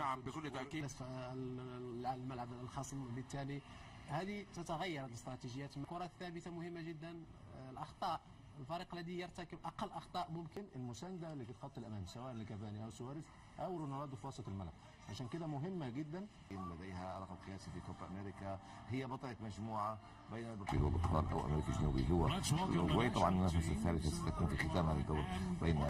نعم بكل تأكيد. الملعب الخصم، بالتالي هذه تتغير الاستراتيجيات. الكرة الثابتة مهمة جدا. الأخطاء، الفريق الذي يرتكب أقل أخطاء ممكن المساندة اللي في خط الأمام سواء لكافاني أو سواريز أو رونالدو في وسط الملعب، عشان كده مهمة جدا. لديها رقم قياسي في كوبا أمريكا، هي بطلة مجموعة بين البرتغال والبرتغال أو أمريكا الجنوبية هو الأوروغواي. طبعا المنافسة الثالثة ستكون في ختام هذا الدور بين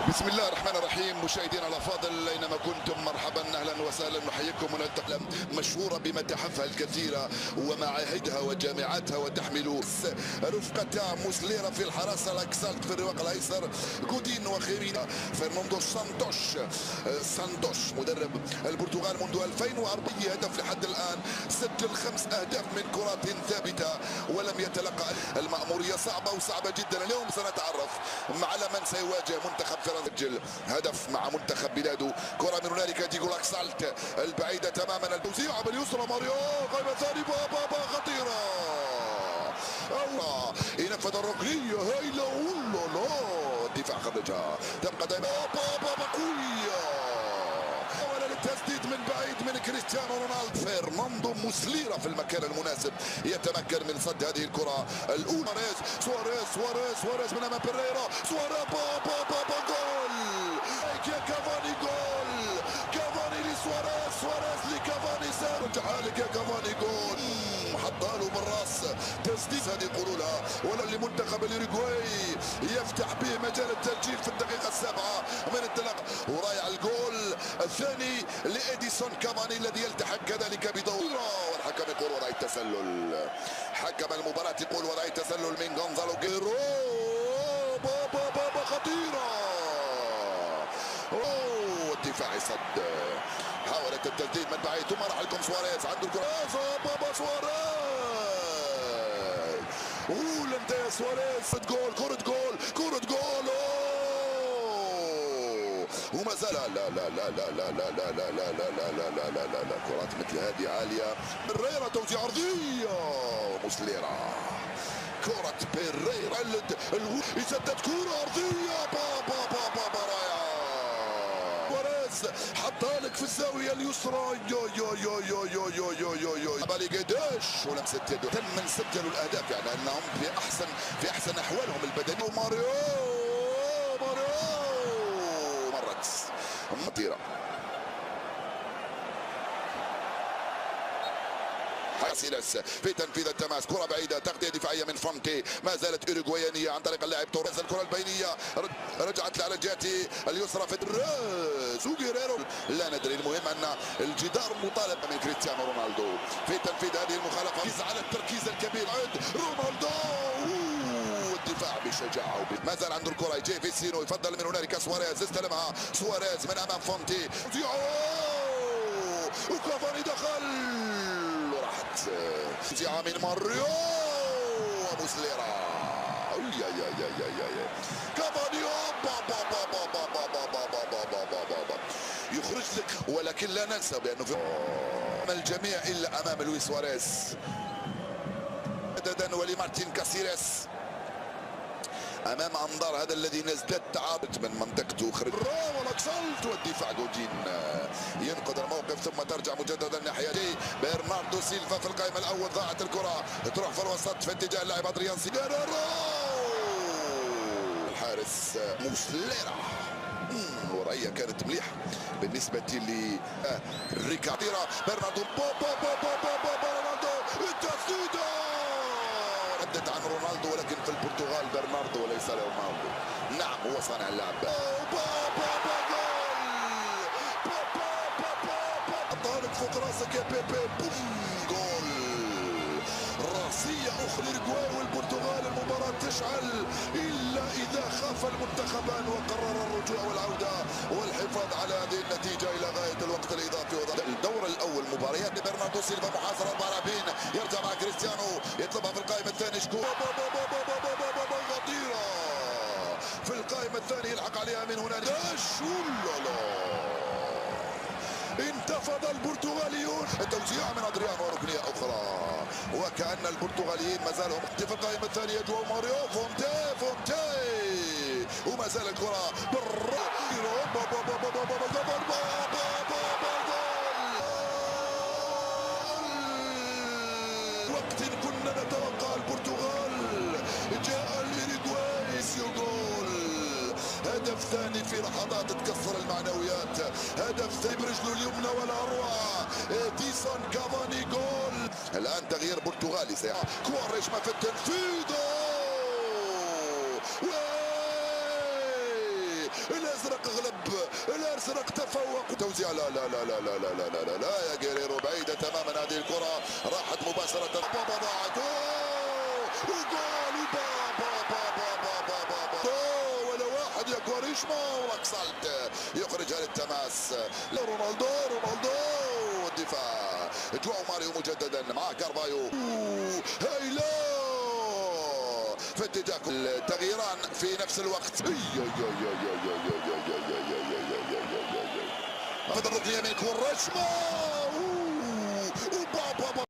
بسم الله الرحمن الرحيم. مشاهدينا الافاضل اينما كنتم، مرحبا اهلا وسهلا، نحييكم من التقلم مشهوره بمتاحفها الكثيره ومعاهدها وجامعاتها، وتحمل رفقة موسليرا في الحراسه، لاكسالت في الرواق الايسر، جودين وخيرينا، فرناندو سانتوش مدرب البرتغال منذ 2004 هدف لحد الان، سجل 5 اهداف من كرات ثابته ولم يتلقى. المأموريه صعبه جدا. اليوم سنتعرف على من سيواجه منتخب فرنسا. سجل هدف مع منتخب بلاده. كرة من هنالك ديغو لاكسالت البعيدة تماما، التوزيع باليسرى، ماريو قائمة ثاني، بابا خطيرة، الله ينفذ الركنية هايلة، والله الدفاع خرجها، تبقى دائما بابا قوية، ولا للتسديد من بعيد من كريستيانو رونالدو. فرناندو موسليرا في المكان المناسب يتمكن من صد هذه الكرة الأولى. سواريز من أمام بيريرا، سواريز بابا جول، كافاني جول، كافاني لسواريز لكافاني، رجعها لك يا كافاني جول، حطها له بالراس، تسديد هذه يقولوا لها، ولا لمنتخب الأوروغواي يفتح به مجال التسجيل في الدقيقة 7 من الانطلاق. ورائع الجول الثاني لإديسون كافاني الذي يلتحق كذلك بدوره، والحكم يقول وراء التسلل، حكم المباراة يقول وراء التسلل من غونزالو جيرو، بابا خطيرة، الدفاع صد، حاولت التسديد من بعيد ثم راح لكم سواريز، عنده الكرة، بابا سواريز، قول انت يا سواريز، كرة جول، وما زال لا كرات مثل هذه عالية. بريرا توزيع عرضية، موسليرا، كرة بيريرا يسدد كرة أرضية، بابا رائعة، سواريز حطها لك في الزاوية اليسرى، يو بالي قداش ولمسة يده، تم من سجلوا الأهداف، يعني أنهم في أحسن أحوالهم البدنية. ماريو مرت خطيرة، حاسيلس في تنفيذ التماس، كرة بعيدة، تغطية دفاعية من فونتي، ما زالت أوروغوايانية عن طريق اللاعب توريز، الكرة البينية رجعت على الجهة اليسرى في الراس وغيريرو، لا ندري، المهم أن الجدار مطالب من كريستيانو رونالدو في تنفيذ هذه المخالفة، على التركيز الكبير عند رونالدو، الدفاع بشجاعة، ما زال عنده الكرة، يجي فيسينو، يفضل من هنالك سواريز، استلمها سواريز من أمام فونتي، وكافاني دخل، توزيعها من ماريو وموسليرا، كافاني يخرج لك، ولكن لا ننسى بأنه في الجميع إلا أمام لويس سواريز مددا، ولمارتين كاسيريس امام انظار هذا الذي نزداد تعاطف من منطقته، خرج والاكسلت، والدفاع جودين ينقذ الموقف، ثم ترجع مجددا ناحيه برناردو سيلفا في القائمه الاول، ضاعت الكره تروح في الوسط في اتجاه اللاعب ادريان سيجاريرو، الحارس موسليرا، الوضعيه كانت مليحه بالنسبه لريكارديرا، برناردو رونالدو، التسديده ردت عن رونالدو، ولكن في البرتغال برناردو وليس رونالدو، نعم هو صانع اللعب، طارق فوق راسك يا بيبي، جول، راسية أخرى للأوروغواي والبرتغال، المباراة تشعل إلا إذا خاف المنتخبان وقرر الرجوع والعودة والحفاظ على هذه النتيجة إلى غاية الوقت الإضافي. الدور الأول مباريات برناردو سيلفا، محاصرة 4 لاعبين، يرجع مع كريستيانو، يطلبها في القائمة الثانية، خطيرة في القائمة الثانية، يلحق عليها من هنالك، انتفض البرتغاليون. التوزيع من ادريانو وركنيه اخرى، وكأن البرتغاليين ما زالوا في القائمة الثانية. جواو ماريو فونتي وما زال الكرة وقت كنا نتوقع البرتغال جاء الإيريغواي جول. هدف ثاني في لحظات تكسر المعنويات، هدف ثاني برجله اليمنى ولا اروع. ديسون كافاني جول. الان تغيير برتغالي سيحصل. كواريشما في التنفيذ. الازرق غلب، الازرق تفوق. توزيع لا لا لا لا لا لا لا لا لا يا جيريرو، بعيده تماما هذه الكره، راحت مباشره. بابا ضاعت وجول. ولا واحد يا كواريشما وركسالت يخرجها للتماس. رونالدو الدفاع. جواو ماريو مجددا مع كارفايو. هايلا في اتجاه التغييران في نفس الوقت. فضل الركنيه من كواريشما.